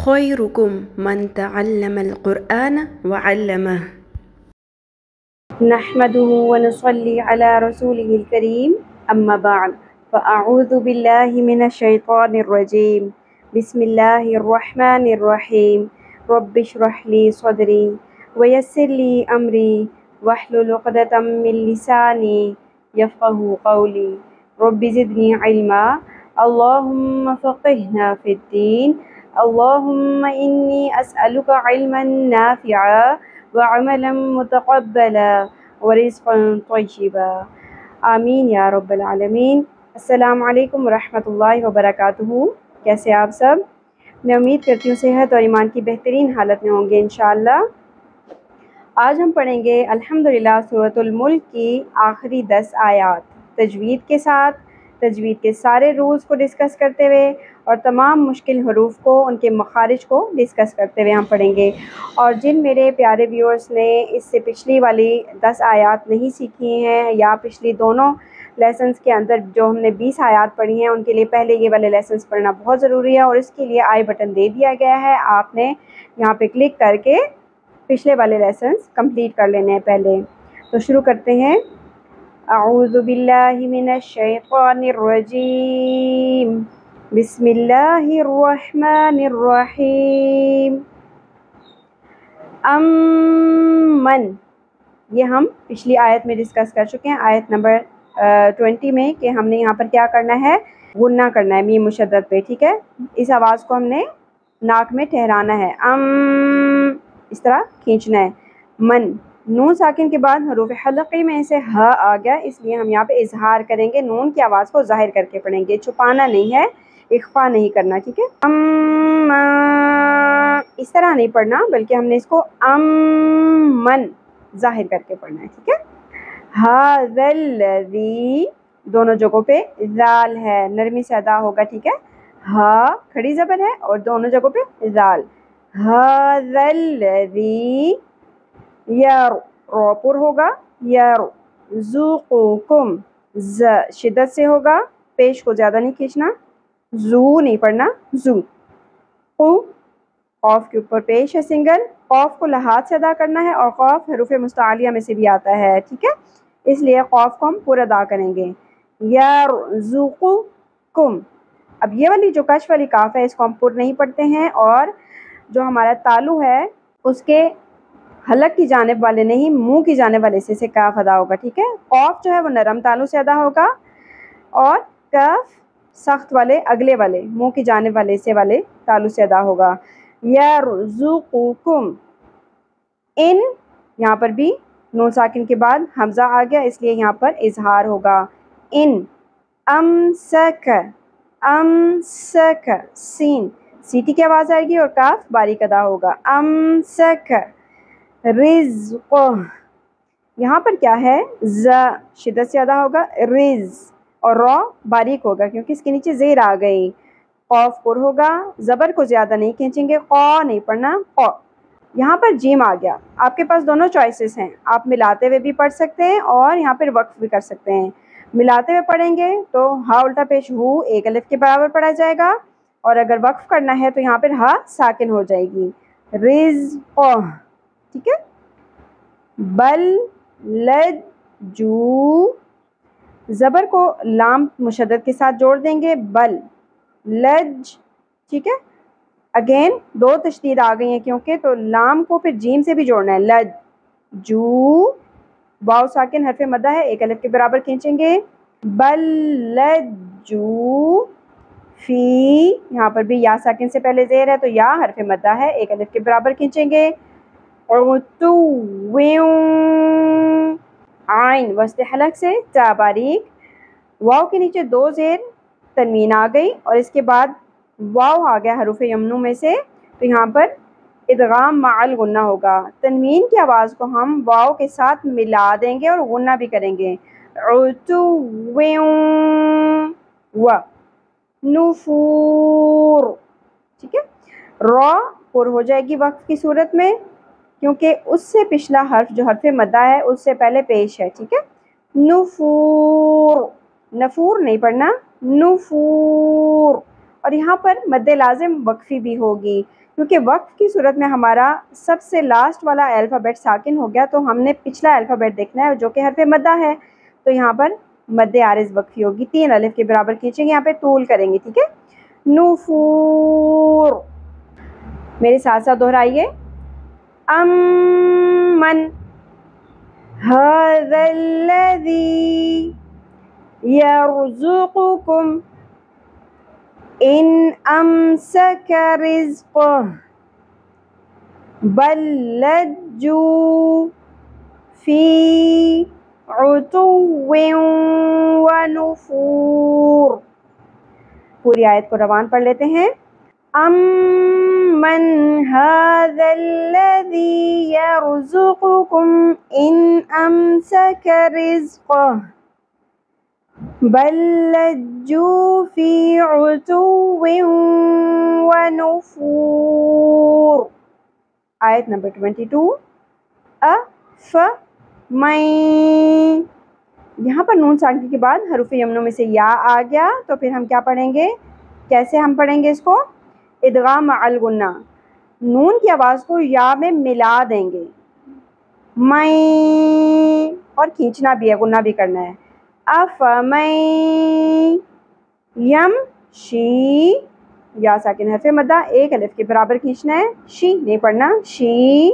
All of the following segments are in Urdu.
خيركم من تعلم القرآن وعلمه. نحمده ونصلي على رسوله الكريم أما بعد فأعوذ بالله من الشيطان الرجيم بسم الله الرحمن الرحيم رب اشرح لي صدري ويسر لي أمري واحلل عقدة من لساني يفقه قولي رب زدني علما اللهم فقهنا في الدين اللهم إني أسألك علما نافعا وعملا متقبلا ورزقا طیبا آمین یا رب العالمین۔ السلام علیکم ورحمۃ اللہ وبرکاتہ۔ کیسے آپ سب؟ میں امید کرتی ہوں صحت اور ایمان کی بہترین حالت میں ہوں گے انشاءاللہ۔ آج ہم پڑھیں گے الحمدللہ سورۃ الملک کی آخری 10 آیات تجوید کے ساتھ، تجوید کے سارے رولز کو ڈسکس کرتے ہوئے اور تمام مشکل حروف کو، ان کے مخارج کو ڈسکس کرتے ہوئے ہم پڑھیں گے۔ اور جن میرے پیارے ویورز نے اس سے پچھلی والی 10 آیات نہیں سیکھی ہیں یا پچھلی دونوں لیسنز کے اندر جو ہم نے 20 آیات پڑھی ہیں، ان کے لیے پہلے یہ والے لیسنز پڑھنا بہت ضروری ہے، اور اس کے لیے آئی بٹن دے دیا گیا ہے، آپ نے یہاں پہ کلک کر کے پچھلے والے لیسنز کمپلیٹ کر لینے ہیں پہلے۔ تو شروع کرتے ہیں۔ اعوذ باللہ من الشیطان الرجیم بسم اللہ الرحمن الرحیم۔ امن، یہ ہم پچھلی آیت میں ڈسکس کر چکے ہیں، آیت نمبر 20 میں، کہ ہم نے یہاں پر کیا کرنا ہے، غنہ کرنا ہے میم مشدد پہ، ٹھیک ہے۔ اس آواز کو ہم نے ناک میں ٹھہرانا ہے، اس طرح کھینچنا ہے۔ من، نون ساکن کے بعد حروف حلقی میں سے ہ آ گیا، اس لیے ہم یہاں پہ اظہار کریں گے، نون کی آواز کو ظاہر کر کے پڑھیں گے، چھپانا نہیں ہے، اخفا نہیں کرنا، ٹھیک ہے۔ اس طرح نہیں پڑھنا، بلکہ ہم نے اس کو من ظاہر کر کے پڑھنا ہے، ٹھیک ہے۔ ھذا الذی، دونوں جگہوں پہ ذال ہے، نرمی سے ادا ہوگا، ٹھیک ہے۔ ہا کھڑی زبر ہے اور دونوں جگہوں پہ ذال۔ ھذا الذی، رو پر ہوگا، یرزقکم، ز شدت سے ہوگا، پیش کو زیادہ نہیں کھینچنا، زو نہیں پڑھنا، زو۔ قوف کے اوپر پیش ہے سنگل، قوف کو لحاظ سے ادا کرنا ہے، اور قوف حروف مستعلیہ میں سے بھی آتا ہے، ٹھیک ہے، اس لیے قوف کو ہم پورا ادا کریں گے۔ یرزقکم، اب یہ والی جو کش والی کاف ہے، اس کو ہم پر نہیں پڑھتے ہیں، اور جو ہمارا تالو ہے اس کے حلق کی جانب والے نہیں، منہ کی جانب والے سے کاف ادا ہوگا، ٹھیک ہے۔ قوف جو ہے وہ نرم تالو سے ادا ہوگا، اور کاف سخت والے اگلے والے منہ کی جانب والے سے والے تالو سے ادا ہوگا۔ یرزقکم، ان، یہاں پر بھی نون ساکن کے بعد حمزہ آ گیا، اس لیے یہاں پر اظہار ہوگا، ان۔ امسک، امسک، سین، سیٹی کی آواز آئے گی اور کاف باریک ادا ہوگا، امسک۔ رزق، یہاں پر کیا ہے، ز شدت سے ادا ہوگا، رز، اور رو باریک ہوگا کیونکہ اس کے نیچے زیر آ گئی۔ قوف پر ہوگا، زبر کو زیادہ نہیں کھینچیں گے، قو نہیں پڑھنا، قو۔ یہاں پر جیم آ گیا، آپ کے پاس دونوں چوائسز ہیں، آپ ملاتے ہوئے بھی پڑھ سکتے ہیں اور یہاں پر وقف بھی کر سکتے ہیں۔ ملاتے ہوئے پڑھیں گے تو ہا الٹا پیش ہو ایک الف کے برابر پڑھا جائے گا، اور اگر وقف کرنا ہے تو یہاں پر ہا ساکن ہو جائے گی، رزق، ٹھیک ہے۔ بل لجو، زبر کو لام مشدد کے ساتھ جوڑ دیں گے، بل لج، ٹھیک ہے۔ اگین دو تشدید آ گئی ہیں کیونکہ، تو لام کو پھر جیم سے بھی جوڑنا ہے، لج جو، واو ساکن حرف مدہ ہے، ایک الف کے برابر کھینچیں گے، بل لجو فی، یہاں پر بھی یا ساکن سے پہلے زیر ہے تو یا حرف مدہ ہے، ایک الف کے برابر کھینچیں گے، عین وسط حلق سے تا باریک، واو کے نیچے دو زیر، تنوین آ گئی اور اس کے بعد واو آ گیا حروف یمنو میں سے، تو یہاں پر ادغام مع الغنہ ہوگا، تنوین کی آواز کو ہم واو کے ساتھ ملا دیں گے اور غنہ بھی کریں گے، و نفور، ٹھیک ہے۔ رو پر ہو جائے گی وقف کی صورت میں کیونکہ اس سے پچھلا حرف جو حرف مدہ ہے اس سے پہلے پیش ہے، ٹھیک ہے۔ نفور، نفور نہیں پڑھنا، نفور، اور یہاں پر مد لازم وقفی بھی ہوگی، کیونکہ وقف کی صورت میں ہمارا سب سے لاسٹ والا الفابیٹ ساکن ہو گیا، تو ہم نے پچھلا الفابیٹ دیکھنا ہے جو کہ حرف مدہ ہے، تو یہاں پر مد عارض وقفی ہوگی، 3 الف کے برابر کھینچیں گے، یہاں پہ طول کریں گے، ٹھیک ہے. نفور، میرے ساتھ ساتھ دہرائیے. امن هذا الذي يرزقكم إن أمسك رزقه بل لجوا في عتو ونفور. پوری آیت کو روان پڑھ لیتے ہیں. امن هذا الذي يرزقكم إن أمسك رزقه بل لجوا في عتو ونفور. آیت نمبر 22. من، یہاں پر نون ساکنہ کے بعد حروف یمنوں میں سے یا آ گیا، تو پھر ہم کیا پڑھیں گے، کیسے ہم پڑھیں گے اس کو؟ ادغام مع الغنہ، نون کی آواز کو یا میں ملا دیں گے، میں، اور کھینچنا بھی ہے، غنہ بھی کرنا ہے. افمن یمشی، یا ساکن حرف مدہ، 1 الف کے برابر کھینچنا ہے، شی نہیں پڑھنا، شی.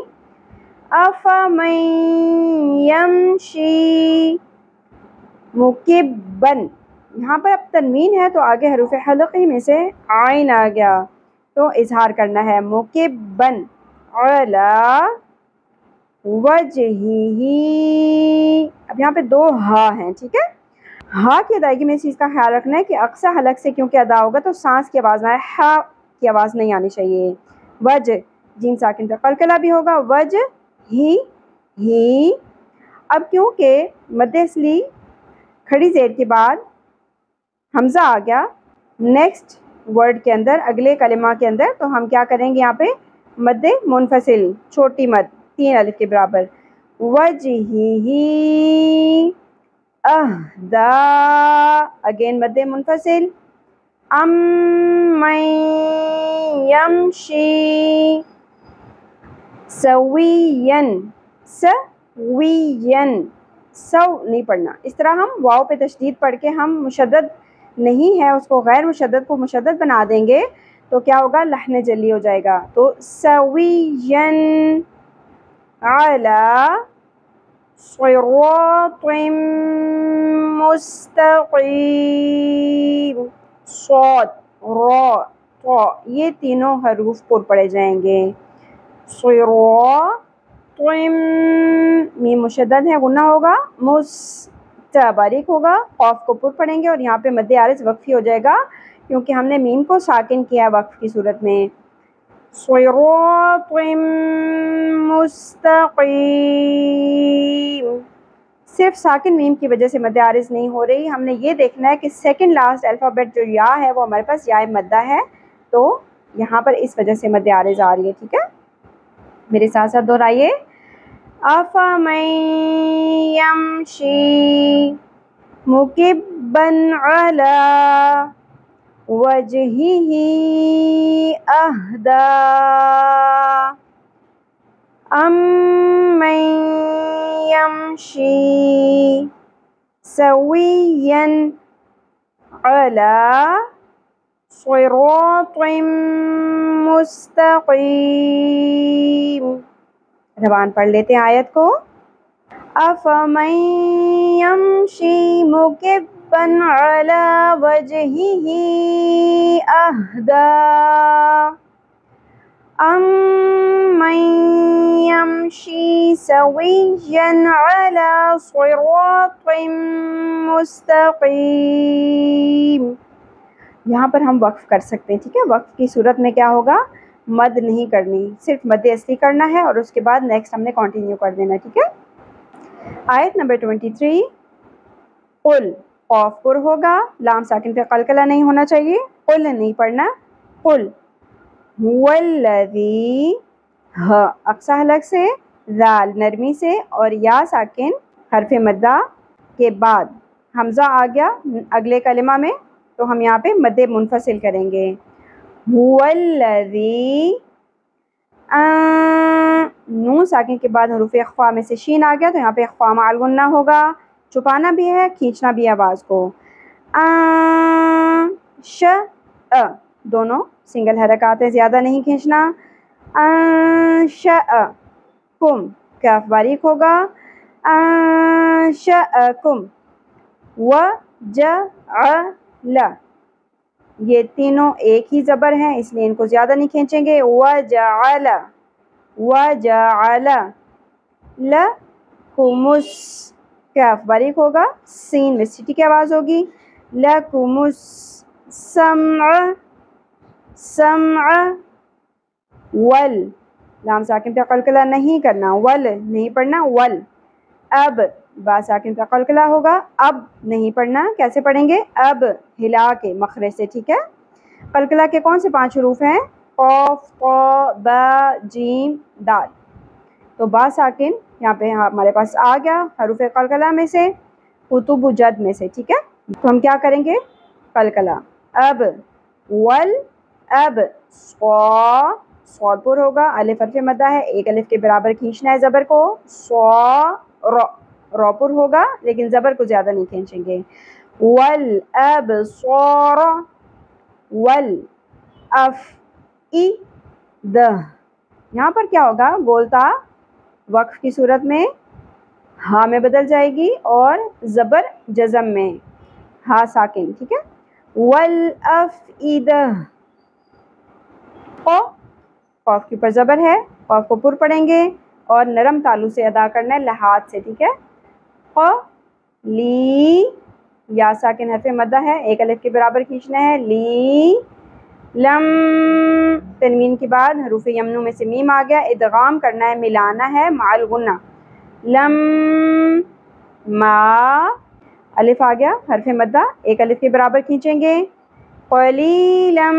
افمن یمشی مکبن، یہاں پر اب تنوین ہے تو آگے حروف حلقی میں سے عین آ گیا، تو اظہار کرنا ہے، مکبن علی وجہہ. اب یہاں پہ 2 ہا ہیں، ٹھیک ہے. ہا کی ادائیگی میں اس چیز کا خیال رکھنا ہے کہ اقصی حلق سے کیونکہ ادا ہوگا تو سانس کی آواز نہ آئے، ہا کی آواز نہیں آنی چاہیے. وجہ، جیم ساکن پہ قلقلہ بھی ہوگا، وجہ ہی. اب کیونکہ مد اصلی کھڑی زیر کے بعد حمزہ آ گیا نیکسٹ ورڈ کے اندر، اگلے کلمہ کے اندر، تو ہم کیا کریں گے، یہاں پہ مد منفصل چھوٹی مد 3 الف کے برابر. وجہہ اہدا، اگین مد منفصل. امن یمشی سویین، سویین، سو نہیں پڑھنا. اس طرح ہم واو پہ تشدید پڑھ کے ہم مشدد نہیں ہے اس کو، غیر مشدد کو مشدد بنا دیں گے تو کیا ہوگا، لحن جلی ہو جائے گا. تو سویین علی صراط مستقیم. صاد، را، طا، یہ تینوں حروف پر پڑے جائیں گے. صراط، میم مشدد ہے، غنہ ہوگا، باریک ہوگا، قاف کو پر پڑھیں گے، اور یہاں پہ مد عارض وقفی ہو جائے گا کیونکہ ہم نے میم کو ساکن کیا ہے وقف کی صورت میں. صراط مستقیم، صرف ساکن میم کی وجہ سے مد عارض نہیں ہو رہی. ہم نے یہ دیکھنا ہے کہ سیکنڈ لاسٹ الفابیٹ جو یا ہے وہ ہمارے پاس یا مدہ ہے، تو یہاں پر اس وجہ سے مد عارض آ رہی ہے، ٹھیک ہے. میرے ساتھ ساتھ دہرائیے. افمن یمشی مکبن علی وجہہ اہدا امن یمشی سویین علی صراط مستقیم. روان پڑھ لیتے ہیں آیت کو. افمن یمشی مکبن علی وجہہ اہدا امن یمشی سویین علی صراط مستقیم. یہاں پر ہم وقف کر سکتے ہیں، ٹھیک ہے. وقف کی صورت میں کیا ہوگا، مد نہیں کرنی، صرف مد اصلی کرنا ہے اور اس کے بعد نیکسٹ ہم نے کنٹینیو کر دینا، ٹھیک ہے. آیت نمبر 23. قل، قاف پر ہوگا، لام ساکن پہ قلقلہ نہیں ہونا چاہیے، قل نہیں پڑھنا. قل هو الذی، ہ اقصی حلق سے، ذال نرمی سے، اور یا ساکن حرف مدہ کے بعد حمزہ آ گیا اگلے کلمہ میں، تو ہم یہاں پہ مد منفصل کریں گے. هُوَ نون ساکن کے بعد حروف اخفا میں سے شین آ گیا تو یہاں پہ اخفا مع الغنہ ہوگا. چھپانا بھی ہے کھینچنا بھی ہے آواز کو. دونوں سنگل حرکات ہیں, زیادہ نہیں کھینچنا. انشأکم کاف باریک ہوگا. انشأکم. وجعل یہ تینوں ایک ہی زبر ہیں اس لیے ان کو زیادہ نہیں کھینچیں گے. وجعل وجعل لکمس کاف باریک ہوگا, سین میں سٹی کی آواز ہوگی. لکمس سمع سمع ول لام ساکن پہ قلقلہ نہیں کرنا, ول نہیں پڑھنا, ول. اب با ساکن پہ قلقلہ ہوگا, اب نہیں پڑھنا. کیسے پڑھیں گے؟ اب ہلا کے مخرج سے, ٹھیک ہے. قلقلہ کے کون سے 5 حروف ہیں؟ قاف قا با جیم دال. تو با ساکن یہاں پہ ہمارے پاس آ گیا حروف قلقلہ میں سے, قطب و جد میں سے, ٹھیک ہے. تو ہم کیا کریں گے؟ قلقلہ. اب ول اب صا صاد پر ہوگا, الف حرف مدہ ہے, ایک الف کے برابر کھینچنا ہے زبر کو. صا را پر ہوگا لیکن زبر کو زیادہ نہیں کھینچیں گے. والابصار والافئدہ. یہاں پر کیا ہوگا؟ گولتا وقف کی صورت میں ہاں میں بدل جائے گی اور زبر جزم میں ہاں ساکن, ٹھیک ہے. والافئدہ. قاف کے اوپر زبر ہے, قاف کو پر پڑھیں گے اور نرم تالو سے ادا کرنا ہے لحاظ سے, ٹھیک ہے. لی یا ساکن حرف مدہ ہے, ایک الف کے برابر کھینچنا ہے. لی لم تنوین کے بعد حروف یمنو میں سے میم آ گیا, ادغام کرنا ہے, ملانا ہے مع الغنہ. لم ما الف آ گیا حرف مدہ, ایک الف کے برابر کھینچیں گے. قلیلا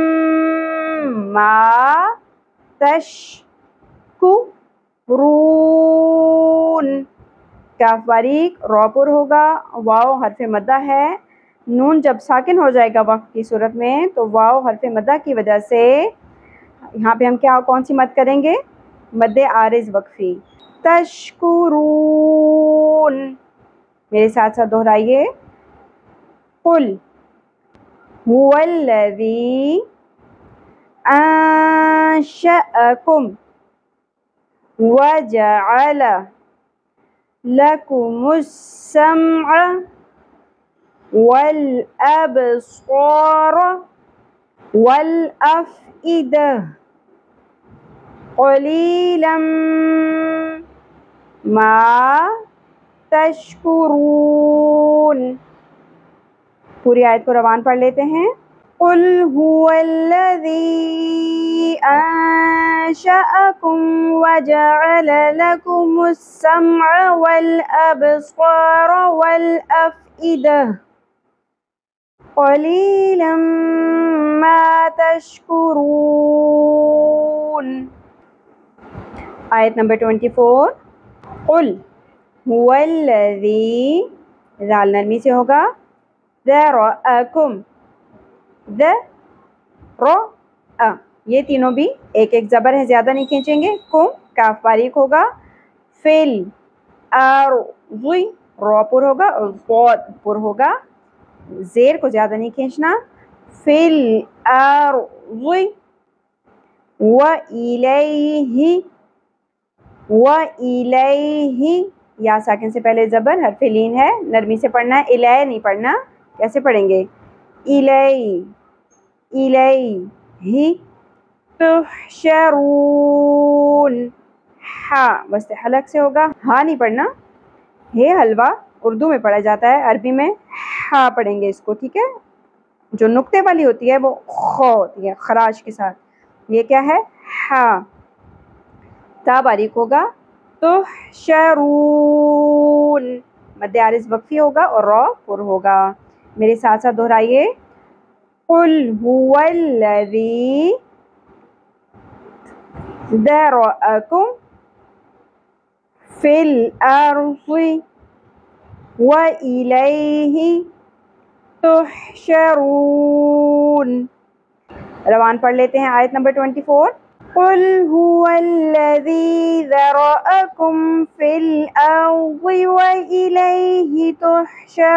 ما تشکرون کاف باریک را پر ہوگا, واو حرف مدہ ہے. نون جب ساکن ہو جائے گا وقف کی صورت میں تو واو حرف مدہ کی وجہ سے یہاں پہ ہم کون سی مد کریں گے؟ مد عارض وقفی. تشکرون. میرے ساتھ ساتھ دہرائیے. قل هو الذی انشأکم وجعل لکم السمع والابصار والافئدہ قلیلا ما تشکرون. پوری آیت کو روان پڑھ لیتے ہیں. قل هو الذی انشأکم وجعل لکم السمع والابصار والافئدہ قلیلا ما تشکرون. آیت نمبر 24. قل هو الذی ذال نرمی سے ہوگا. ذرأکم یہ تینوں بھی ایک ایک زبر ہے, زیادہ نہیں کھینچیں گے. کم کاف باریک ہوگا. فل ارض را پر ہوگا اور ضاد پر ہوگا, زیر کو زیادہ نہیں کھینچنا. فل ارض وإلیہ یا ساکن سے پہلے زبر حرف لین ہے, نرمی سے پڑھنا ہے, الیہ نہیں پڑھنا. کیسے پڑھیں گے؟ الیہ تحشرون. ہاں وسط حلق سے ہوگا, ہاں نہیں پڑھنا. ہے حلوہ اردو میں پڑھا جاتا ہے, عربی میں ہاں پڑھیں گے اس کو, ٹھیک ہے. جو نقطے والی ہوتی ہے وہ خو ہوتی ہے خراش کے ساتھ. یہ کیا ہے؟ ہاں. تا باریک ہوگا. تحشرون مد عارض وقفی ہوگا اور را پر ہوگا. میرے ساتھ ساتھ دہرائیے. قل هو الذی ذرأکم فی الارض وإلیہ تحشرون. روان پڑھ لیتے ہیں آیت نمبر 24. قل هو الذي ذرأكم في الأرض وإليه تحشرون.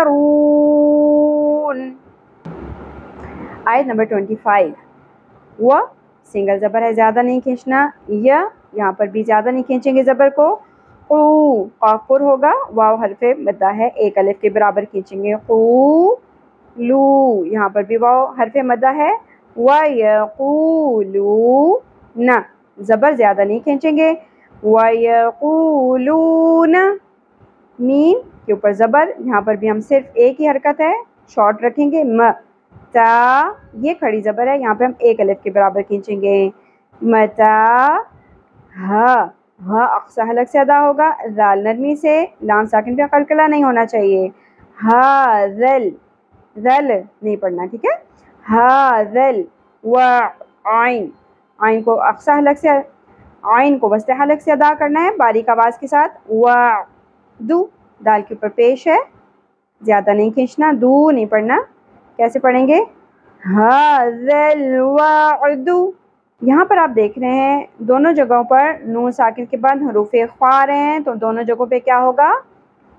آیت نمبر 25. وہ سنگل زبر ہے, زیادہ نہیں کھینچنا. یہاں پر بھی زیادہ نہیں کھینچیں گے زبر کو. قو قاف پر ہوگا, واو حرف مدہ ہے, ایک الف کے برابر کھینچیں گے. قو لو, یہاں پر بھی واو حرف مدہ ہے. وَيَقُولُونَ, زبر زیادہ نہیں کھینچیں گے. وَيَقُولُونَ, میم کے اوپر زبر, یہاں پر بھی ہم صرف ایک ہی حرکت ہے, شارٹ رکھیں گے. تا, یہ کھڑی زبر ہے, یہاں پہ ہم ایک الف کے برابر کھینچیں گے. متا. ہا اقصی حلق سے ادا ہوگا, ذال نرمی سے, لام ساکن پہ قلقلہ نہیں ہونا چاہیے. ہا ذل نہیں پڑھنا, ٹھیک ہے. ہاذل. عین کو اقصی حلق سے, عین کو وسط حلق سے ادا کرنا ہے باریک آواز کے ساتھ. دو, دال کے اوپر پیش ہے, زیادہ نہیں کھینچنا. دو نہیں پڑھنا. کیسے پڑھیں گے؟ ہاذل وعد. یہاں پر آپ دیکھ رہے ہیں دونوں جگہوں پر نون ساکن کے بعد حروف اخفا آ رہے ہیں, تو دونوں جگہوں پہ کیا ہوگا؟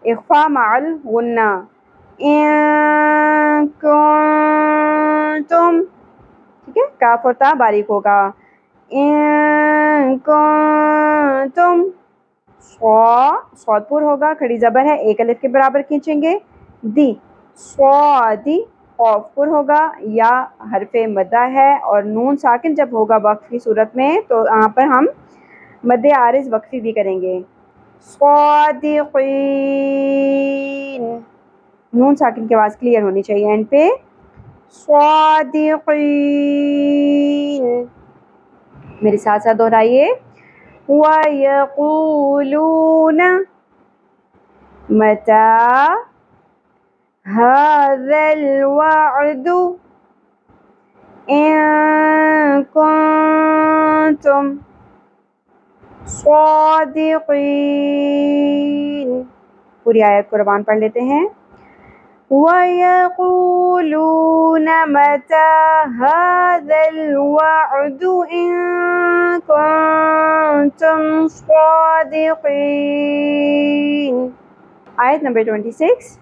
اخفا مع الغنہ. ان کنتم, ٹھیک ہے, کاف اور تا باریک ہوگا. ان کنتم. صاد پر ہوگا, کھڑی زبر ہے, ایک الف کے برابر کھینچیں گے. دی صادی, قاف پر ہوگا, یا حرف مدہ ہے, اور نون ساکن جب ہوگا وقف کی صورت میں تو یہاں پر ہم مد عارض وقفی بھی کریں گے. صادقین, نون ساکن کی آواز کلیئر ہونی چاہیے اینڈ پہ. صادقین. میرے ساتھ ساتھ دہرائیے. وَيَقُولُونَ مَتَى هَذَا الْوَعْدُ إِن كُنتُمْ صَادِقِينَ. پوری آیت کو روان پڑھ لیتے ہیں. وَيَقُولُونَ مَتَى هَذَا الْوَعْدُ إِن كُنتُمْ صَادِقِينَ. آیت نمبر 26.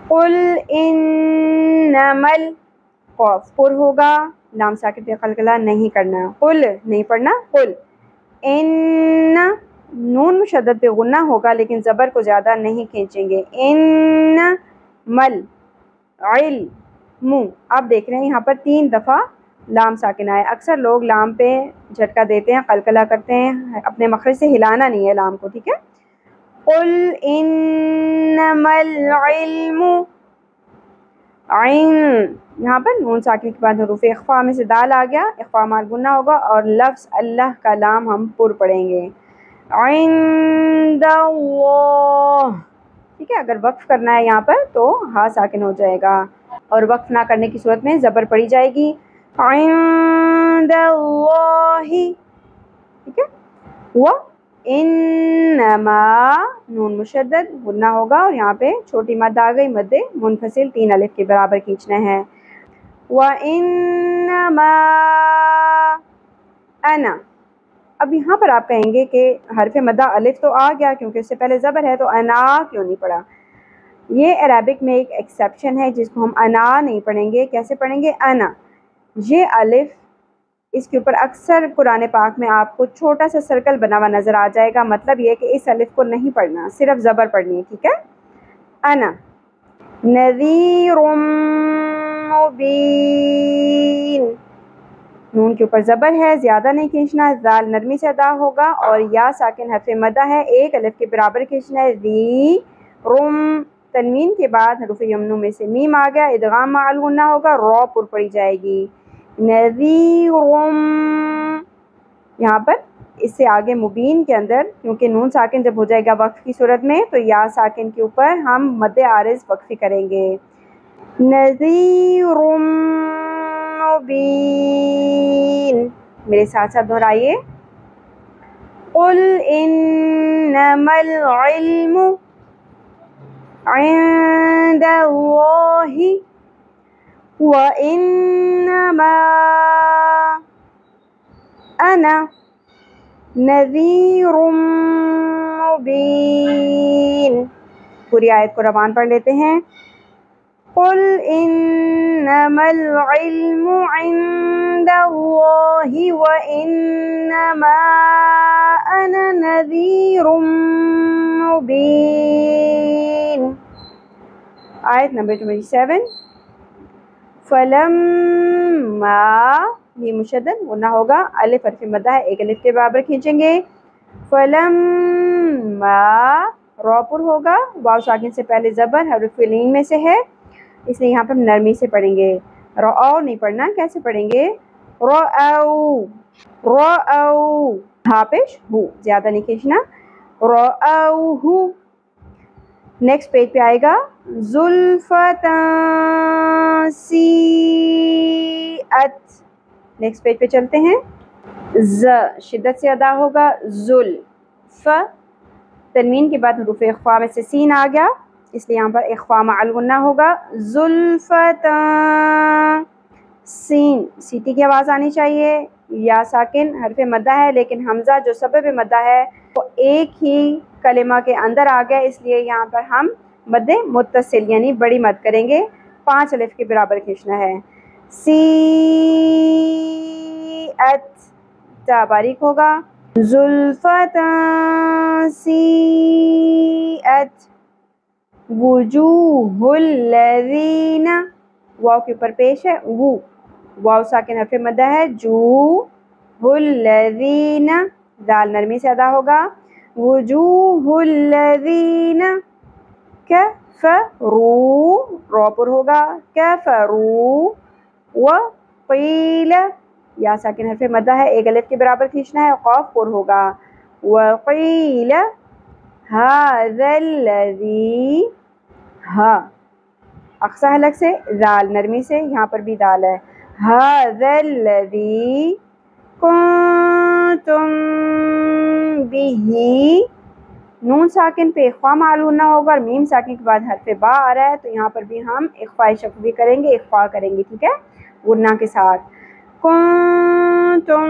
قُلْ إِنَّمَا الْقَاف پر ہوگا, لام ساکن پہ قلقلہ نہیں کرنا. قل نہیں پڑھنا. قل. ان, نون مشدد پہ غنہ ہوگا لیکن زبر کو زیادہ نہیں کھینچیں گے. ان مل علم. آپ دیکھ رہے ہیں یہاں پر 3 دفعہ لام ساکن آئے. اکثر لوگ لام پہ جھٹکا دیتے ہیں, قلقلہ کرتے ہیں, اپنے مخرج سے ہلانا نہیں ہے لام کو, ٹھیک ہے. قل انما العلم, عین, یہاں پر نون ساکن کے بعد حروف اخفا میں سے دال آ گیا, اخفا مال گنہ ہوگا, اور لفظ اللہ کا لام ہم پر پڑھیں گے. عند اللہ, ٹھیک ہے. اگر وقف کرنا ہے یہاں پر تو ہا ساکن ہو جائے گا, اور وقف نہ کرنے کی صورت میں زبر پڑی جائے گی. عند اللہ, ٹھیک ہے. انما, نون مشدد غنہ ہوگا, اور یہاں پہ چھوٹی مد آ گئی, مد منفصل 3 الف کے برابر کھینچنا ہے. وَإِنَّمَا أَنَا. اب یہاں پر آپ کہیں گے کہ حرف مدہ الف تو آ گیا کیونکہ اس سے پہلے زبر ہے, تو انا کیوں نہیں پڑھا؟ یہ عربک میں ایک ایکسیپشن ہے جس کو ہم انا نہیں پڑھیں گے. کیسے پڑھیں گے؟ انا. یہ الف, اس کے اوپر اکثر قرآن پاک میں آپ کو چھوٹا سا سرکل بنا ہوا نظر آ جائے گا. مطلب یہ کہ اس الف کو نہیں پڑھنا, صرف زبر پڑھنی ہے, ٹھیک ہے. انا نذیر مبین, نون کے اوپر زبر ہے, زیادہ نہیں کھینچنا, ذال نرمی سے ادا ہوگا, اور یا ساکن حرف مدہ ہے, ایک الف کے برابر کھینچنا ہے. ذی رم, تنوین کے بعد حروف یمنو میں سے میم آ گیا, ادغام مع الغنہ ہوگا, را پر پڑی جائے گی. نذیرم, یہاں پر اس سے آگے مبین کے اندر کیونکہ نون ساکن جب ہو جائے گا وقف کی صورت میں تو یا ساکن کے اوپر ہم مد عارض وقفی کریں گے. نذیر مبین. میرے ساتھ ساتھ دہرائیے. قل انما العلم عند اللہ وإنما أنا نذیر مبین. پوری آیت کو روان پڑھ لیتے ہیں. قل انما العلم عند اللہ وانما انا نذیر مبین. آیت نمبر 27. فلما، یہ مشدد غنہ ہوگا، الف حرف مدہ ہے، ایک الف کے برابر کھینچیں گے. فلما را پر ہوگا، واو ساکن سے پہلے زبر حرف لین میں سے ہے، اس لیے یہاں پر نرمی سے پڑھیں گے. رأو نہیں پڑھنا. کیسے پڑھیں گے؟ رأو رأو، ہاں پیش ہو، زیادہ نہیں کھینچنا. رأوہ. نیکسٹ پیج پہ آئے گا زلفتاں سیئت. نیکسٹ پیج پہ چلتے ہیں. ز شدت سے ادا ہوگا. زل. ف تنوین کے بعد حروف اخفا میں سے سین آ گیا، اس لیے یہاں پر اخفا مع الغنہ ہوگا. زلفتاں. سین سیٹی کی آواز آنی چاہیے. یا ساکن حرف مدہ ہے، لیکن حمزہ جو سبب مدہ ہے وہ ایک ہی کلمہ کے اندر آ گیا، اس لیے یہاں پر ہم مد متصل یعنی بڑی مد کریں گے. 5 الف کے برابر کھینچنا ہے. سیئت، تا باریک ہوگا. زلفتاں سیئت وجوہ الذین، واو کے اوپر پیش ہے. وہ واو ساکن حرف مدہ ہے. جو الذین، دال نرمی سے ادا ہوگا. وجوہ الذین کفروا، را پر ہوگا. کفروا. وقیل، یا ساکن حرف مدہ ہے، ایک الف کے برابر کھینچنا ہے. قاف پر ہوگا. وقیل ھذا الذی، ہا اقصی حلق سے، ذال نرمی سے، یہاں پر بھی دال ہے. ھذا الذی کنتم بہ، نون ساکن پہ اخفا مع الغنہ ہوگا اور میم ساکن کے بعد حرف با آ رہا ہے، تو یہاں پر بھی ہم اخفاء شفوی کریں گے، اخفا کریں گے، ٹھیک ہے، غنہ کے ساتھ. کنتم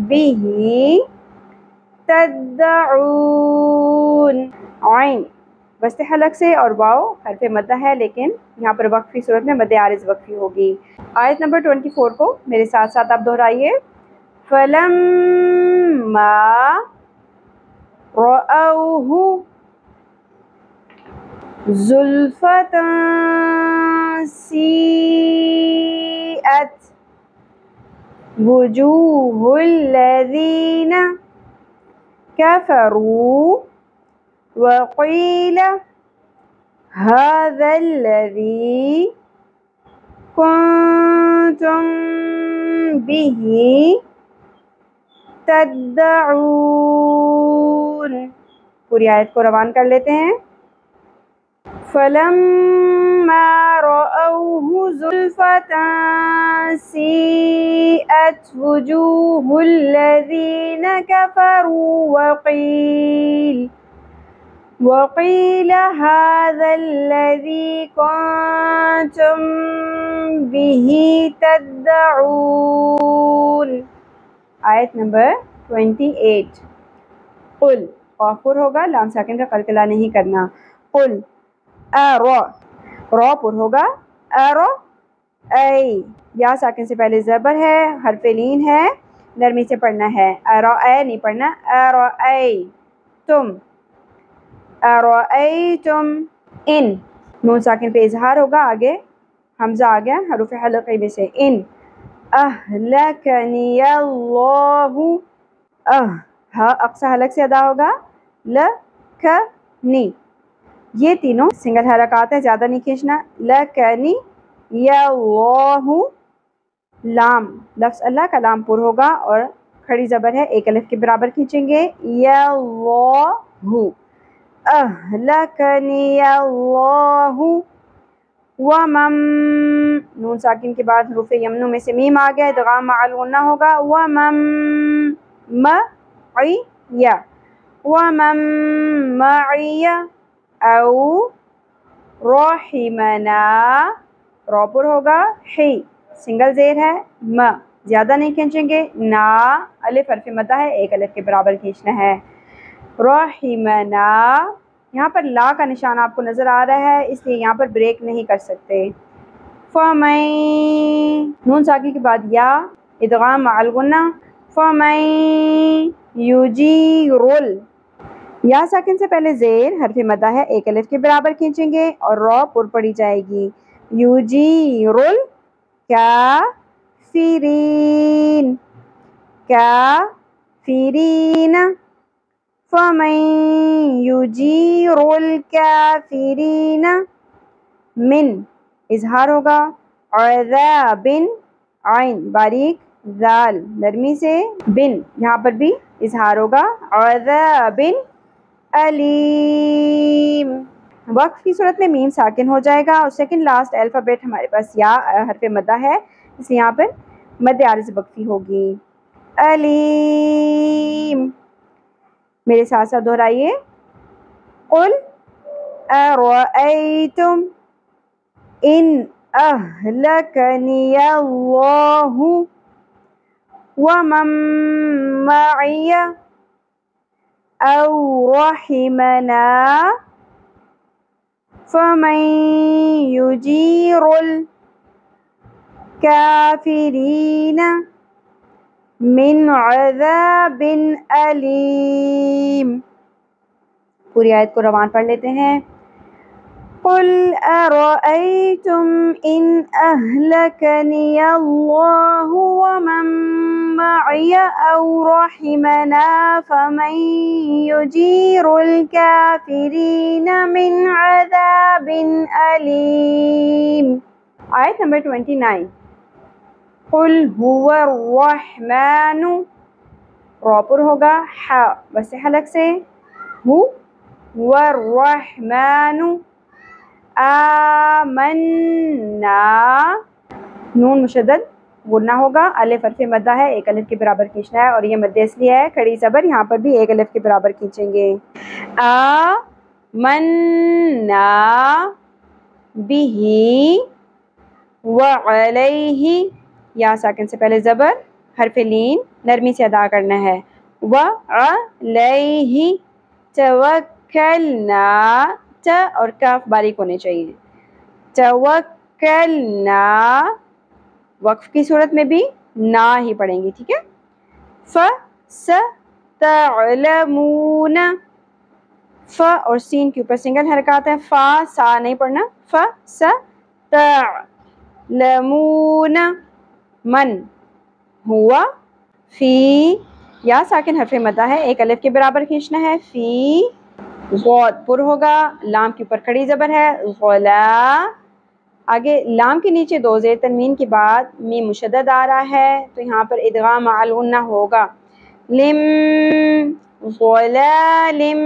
بہ تدعون. عین وسط حلق سے اور واو حرف مدہ ہے، لیکن یہاں پر وقفی صورت میں مد عارض وقفی ہوگی. آیت نمبر 24 کو میرے ساتھ ساتھ آپ دہرائیے. فلما رأوہ زلفتاں سیئت وجوہ الذین کفروا وقیل ھذا الذی کنتم بہ تدعون. پوری آیت کو روان کر لیتے ہیں. فلما رأوہ زلفتاں سیئت وجوہ الذین کفروا وقیل ھذا الذی کنتم بہ تدعون. آیت نمبر 28. قل، قاف پر ہوگا، لام ساکن کا قلقلہ نہیں کرنا. قل ارو، را پر ہوگا. ارو ای، یا ساکن سے پہلے زبر ہے، حرف لین ہے، نرمی سے پڑھنا ہے. ارو اے نہیں پڑھنا. ارو ای تم، ارو ای تم. ان نون ساکن پہ اظہار ہوگا، آگے حمزہ آ گیا حروف حلقی میں سے. ان اہلکنی اللہ، ہا اقصی حلق سے ادا ہوگا. لکنی، یہ تینوں سنگل حرکات ہیں، زیادہ نہیں کھینچنا. لکنی یاللہ، لام لفظ اللہ کا لام پر ہوگا اور کھڑی زبر ہے، ایک الف کے برابر کھینچیں گے. یاللہ. اہلکنی اللہ ومن، نون ساکن کے بعد حروف یمنو میں سے میم آ گیا، ادغام مع الغنہ ہوگا. ومن معی، ومن معی او رحمنا، رو پر ہوگا ہی، سنگل زیر ہے، زیادہ نہیں کھینچیں گے، نا الف حرف مدہ ہے، ایک الف کے برابر کھینچنا ہے، رحمنا۔ یہاں پر لا کا نشان آپ کو نظر آ رہا ہے، اس لیے یہاں پر بریک نہیں کر سکتے۔ فَمَن، نون ساکن کے بعد یا، ادغام مع الغنہ، فَمَن یجیرُ، یا ساکن سے پہلے زیر حرف مدہ ہے، ایک الف کے برابر کھینچیں گے اور رو پر پڑی جائے گی، یجیرُ الکافرین، کافرین، فَمَن یجیرُ الکافرین من، اظہار ہوگا، عذاب، عین باریک، ذال نرمی سے، بن یہاں پر بھی اظہار ہوگا، عذاب علیم۔ وقف کی صورت میں میم ساکن ہو جائے گا اور سیکنڈ لاسٹ الفابیٹ ہمارے پاس یا حرف مدہ ہے، اس لیے یہاں پر مد عارض وقفی ہوگی، علیم۔ میرے ساتھ ساتھ دہرائیے، قل ارأیتم ان اہلکنی اللہ ومن معی او رحمنا فمن یجیر الکافرین من عذاب علیم۔ پوری آیت کو روان پڑھ لیتے ہیں، قل ارأیتم ان اہلکنی اللہ ومن معی او رحمنا فمن یجیر الکافرین من عذاب علیم۔ آیت نمبر 29، قل هو الرحمن، رو پر ہوگا، ہا بس حلق سے، ہو الرحمن، آمنا، نون مشدد غنہ ہوگا، الف حرف مدہ ہے، ایک الف کے برابر کھینچنا ہے اور یہ مد اصلی ہے، کھڑی زبر یہاں پر بھی ایک الف کے برابر کھینچیں گے، آمنا بہ وعلیہ، یا ساکن سے پہلے زبر حرف لین نرمی سے ادا کرنا ہے، وعلیہ توکلنا، ت اور کاف باریک ہونے چاہیے، توکلنا، وقف کی صورت میں بھی نا ہی پڑھیں گی، ٹھیک ہے، فَسَتَعْلَمُونَ، ف اور سین کے اوپر سنگل حرکات ہیں، فا سا نہیں پڑھنا، فَسَتَعْلَمُونَ من ہوا فی، یا ساکن حرف مدہ ہے، ایک الف کے برابر کھینچنا ہے، فی، غود پر ہوگا، لام کے اوپر کھڑی زبر ہے، غلا، آگے لام کے نیچے دو زیر تنوین کے بعد میم مشدد آ رہا ہے تو یہاں پر ادغام مع الغنہ ہوگا، لم، غلالم،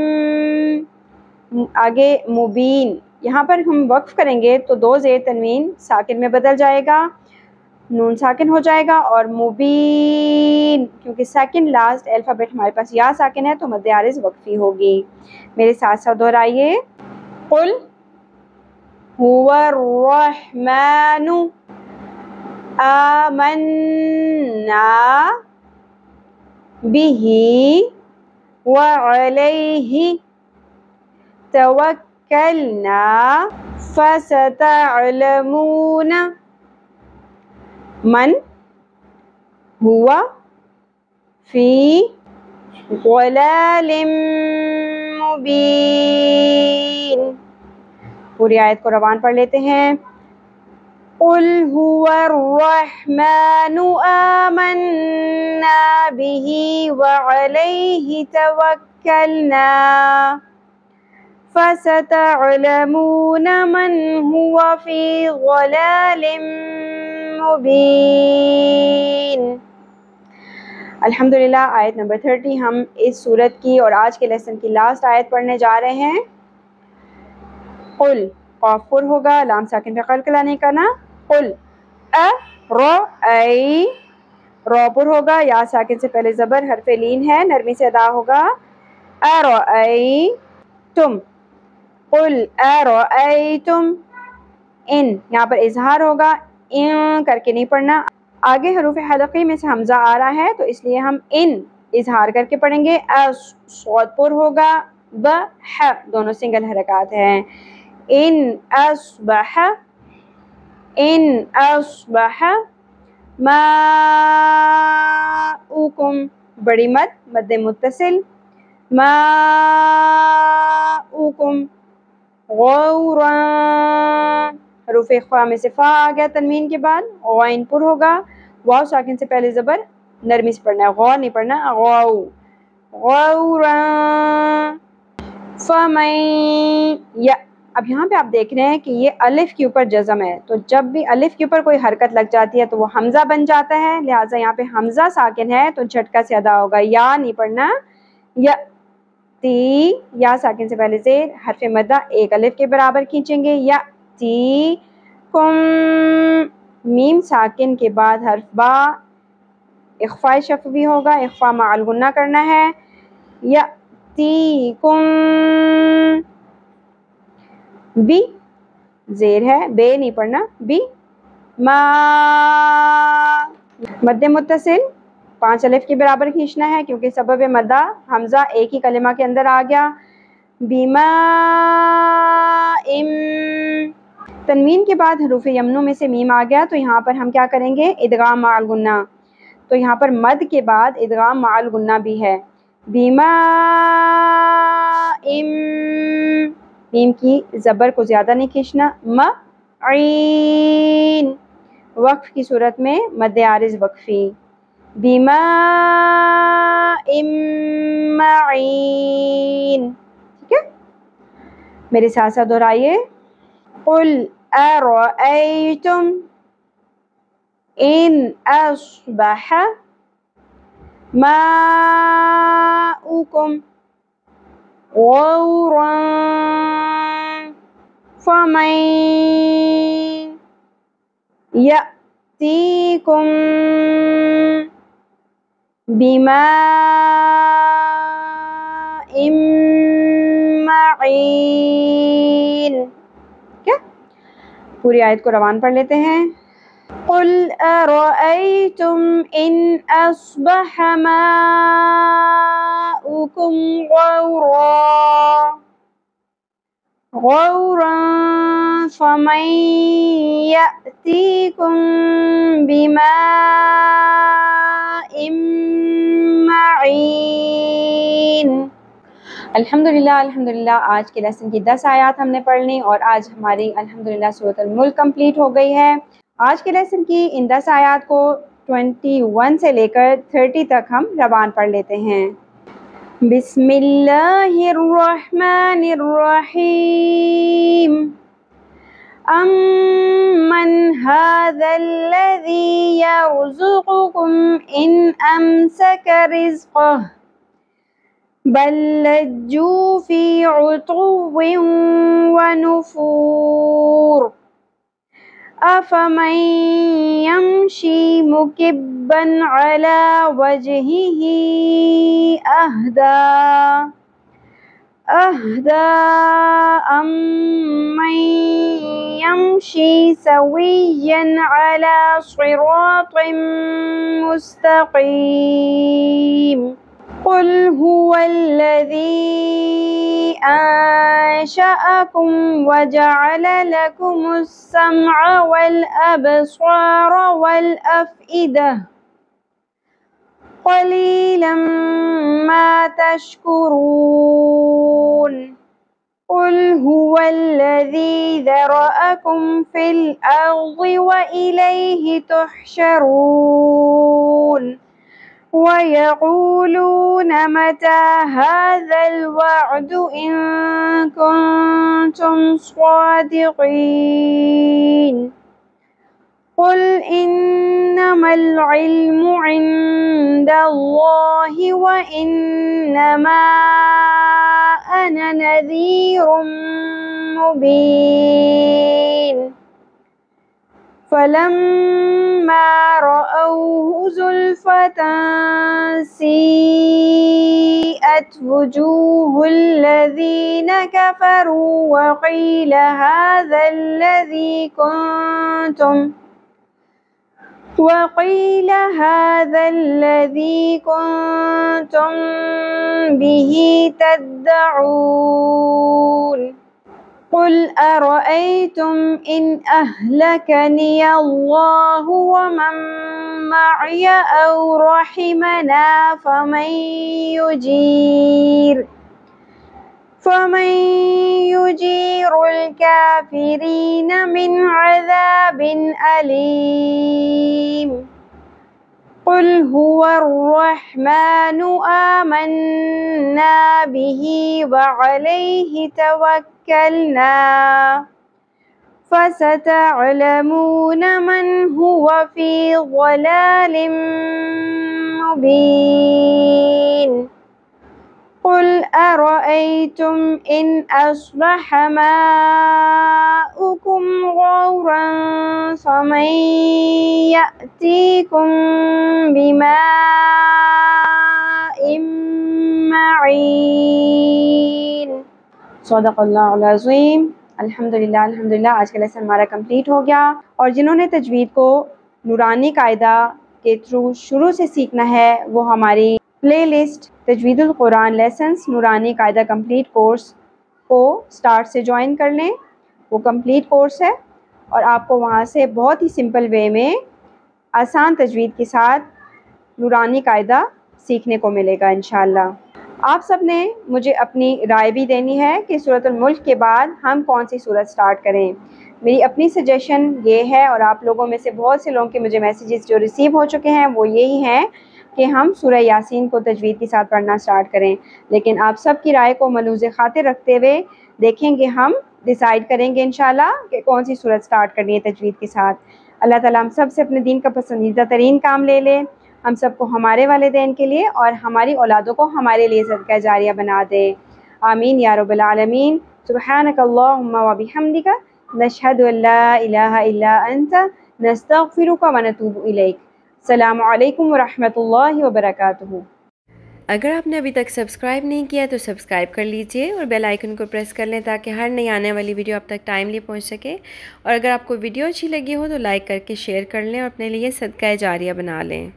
آگے مبین، یہاں پر ہم وقف کریں گے تو دو زیر تنوین ساکن میں بدل جائے گا، نون ساکن ہو جائے گا، اور مبین کیونکہ سیکنڈ لاسٹ الفابیٹ ہمارے پاس یا ساکن ہے تو مد عارض وقفی ہوگی۔ میرے ساتھ ساتھ دہرائیے، قل هو الرحمن آمنا به وعلیہ توکلنا فستعلمون من ہوا فی ضلال مبین۔ پوری آیت کو روان پڑھ لیتے ہیں، قل هو الرحمن آمنا به وعلیہ توکلنا فستعلمون من هو فی ضلال مبین۔ الحمدللہ آیت نمبر 30 ہم اس سورت کی اور آج کے لیسن کی لاسٹ آیت پڑھنے جا رہے ہیں۔ قل، قاف پر ہوگا، لام ساکن پہ قلقلہ نہیں کرنا، قل ارأی، رو پر ہوگا، یا ساکن سے پہلے زبر حرف لین ہے، نرمی سے ادا ہوگا، ارأی تم، قل ارأیتم، ان یہاں پر اظہار ہوگا، ان کر کے نہیں پڑھنا، آگے حروف حلقی میں سے حمزہ آ رہا ہے تو اس لیے ہم ان اظہار کر کے پڑھیں گے، صوت پر ہوگا، ب ح دونوں سنگل حرکات ہیں، ان اصبح، ان اصبح ماؤکم، بڑی مد، مد متصل، ماؤکم، غورا، حروف اخفاء میں سے فا آ گیا تنوین کے بعد، غائن پر ہوگا، واو ساکن سے پہلے زبر، نرمی سے پڑھنا ہے، غو نہیں پڑھنا، غو، غورا، فمن، یا اب یہاں پہ آپ دیکھ رہے ہیں کہ یہ الف کے اوپر جزم ہے، تو جب بھی الف کے اوپر کوئی حرکت لگ جاتی ہے تو وہ حمزہ بن جاتا ہے، لہٰذا یہاں پہ حمزہ ساکن ہے تو جھٹکا سے ادا ہوگا، یا نہیں پڑھنا، یا تی، یا ساکن سے پہلے زیر، حرف مدہ ایک الف کے برابر کھینچیں گے، یا تی کم، میم ساکن کے بعد حرف با، اخفاء شفوی ہوگا، اخفاء مع الغنہ کرنا ہے، یا تی کم، بی زیر ہے، بے نہیں پڑھنا، بی، ما، مد متصل 5 الف کے برابر کھینچنا ہے کیونکہ سبب مدہ حمزہ ایک ہی کلمہ کے اندر آ گیا، بیما ام، تنوین کے بعد حروف یمنوں میں سے میم آ گیا تو یہاں پر ہم کیا کریں گے، ادغام مع الغنہ، تو یہاں پر مد کے بعد ادغام مع الغنہ بھی ہے، بیما ام، میم کی زبر کو زیادہ نہیں کھینچنا، معین، وقف کی صورت میں مد عارض وقفی، بیما ام معین، ٹھیک ہے، میرے ساتھ ساتھ دہرائیے، قل ارأیتم ان اصبح ماؤکم غورا فمن یأتیکم بماء معین، کیا پوری آیت کو روان پڑھ لیتے ہیں، قل ارأیتم ان اصبح ماؤکم غورا فمن یأتیکم بماء معین۔ الحمدللہ آج کے لیسن کی 10 آیات ہم نے پڑھ لی اور آج ہماری الحمدللہ سورۃ الملک کمپلیٹ ہو گئی ہے۔ آج کے لیسن کی ان 10 آیات کو 21 سے لے کر 30 تک ہم روان پڑھ لیتے ہیں۔ بسم اللہ الرحمن الرحیم، امن هذا الذی یرزقکم ان امسک رزقہ بل لجوا فی عتو ونفور افمن یمشی مکبا علی وجہہ اہدی امن یمشی سویا علی صراط مستقیم۔ قل هو الذی انشأکم وجعل لکم السمع والابصار والافئدہ قلیلا ما تشکرون۔ قل هو الذی ذرأکم فی الارض وإلیہ تحشرون۔ وَيَقُولُونَ مَتَى هَذَا الْوَعْدُ إِن كُنتُمْ صَادِقِينَ قُلْ إِنَّمَا الْعِلْمُ عِندَ اللَّهِ وَإِنَّمَا أَنَا نَذِيرٌ مُبِينٌ۔ فَلَمَّا رَأَوْهُ زُلْفَةً سِيئَتْ وجهت وجوه الذين كفروا وقيل هذا الذي كنتم به تدعون قل أرأيتم إن أهلكني الله ومن معي أو رحمنا فمن يجير الكافرين من عذاب أليم قل هو الرحمن آمنا به وعليه توكلنا فستعلمون من هو في ضلال مبين قل أرأيتم إن أصبح ماؤكم غورا فمن يأتيكم بماء معين صدق اللہ العظیم۔ الحمدللہ آج کا لیسن ہمارا کمپلیٹ ہو گیا، اور جنہوں نے تجوید کو نورانی قاعدہ کے تھرو شروع سے سیکھنا ہے وہ ہماری پلے لسٹ تجوید القرآن لیسنس نورانی قاعدہ کمپلیٹ کورس کو سٹارٹ سے جوائن کر لیں۔ وہ کمپلیٹ کورس ہے اور آپ کو وہاں سے بہت ہی سمپل وے میں آسان تجوید کے ساتھ نورانی قاعدہ سیکھنے کو ملے گا انشاءاللہ۔ آپ سب نے مجھے اپنی رائے بھی دینی ہے کہ سورۃ الملک کے بعد ہم کون سی سورت سٹارٹ کریں۔ میری اپنی سجیشن یہ ہے، اور آپ لوگوں میں سے بہت سے لوگوں کے مجھے میسیجز جو ریسیو ہو چکے ہیں وہ یہی ہیں کہ ہم سورہ یاسین کو تجوید کے ساتھ پڑھنا سٹارٹ کریں، لیکن آپ سب کی رائے کو ملحوظ خاطر رکھتے ہوئے دیکھیں گے، ہم ڈیسائیڈ کریں گے انشاءاللہ کہ کون سی سورت سٹارٹ کرنی ہے تجوید کے ساتھ۔ اللہ تعالیٰ ہم سب سے اپنے دین کا پسندیدہ ترین کام لے لے، ہم سب کو ہمارے والدین کے لیے اور ہماری اولادوں کو ہمارے لیے صدقہ جاریہ بنا دے، آمین یا رب العالمین۔ سبحانک اللہم و بحمدک نشہد ان لا الہ الا انت نستغفرک و نتوب الیک۔ السلام علیکم ورحمۃ اللہ وبرکاتہ۔ اگر آپ نے ابھی تک سبسکرائب نہیں کیا تو سبسکرائب کر لیجئے اور بیل آئیکن کو پریس کر لیں تاکہ ہر نئی آنے والی ویڈیو آپ تک ٹائملی پہنچ سکے، اور اگر آپ کو ویڈیو اچھی لگی ہو تو لائک کر کے شیئر کر لیں اور اپنے لیے صدقہ جاریہ بنا لیں۔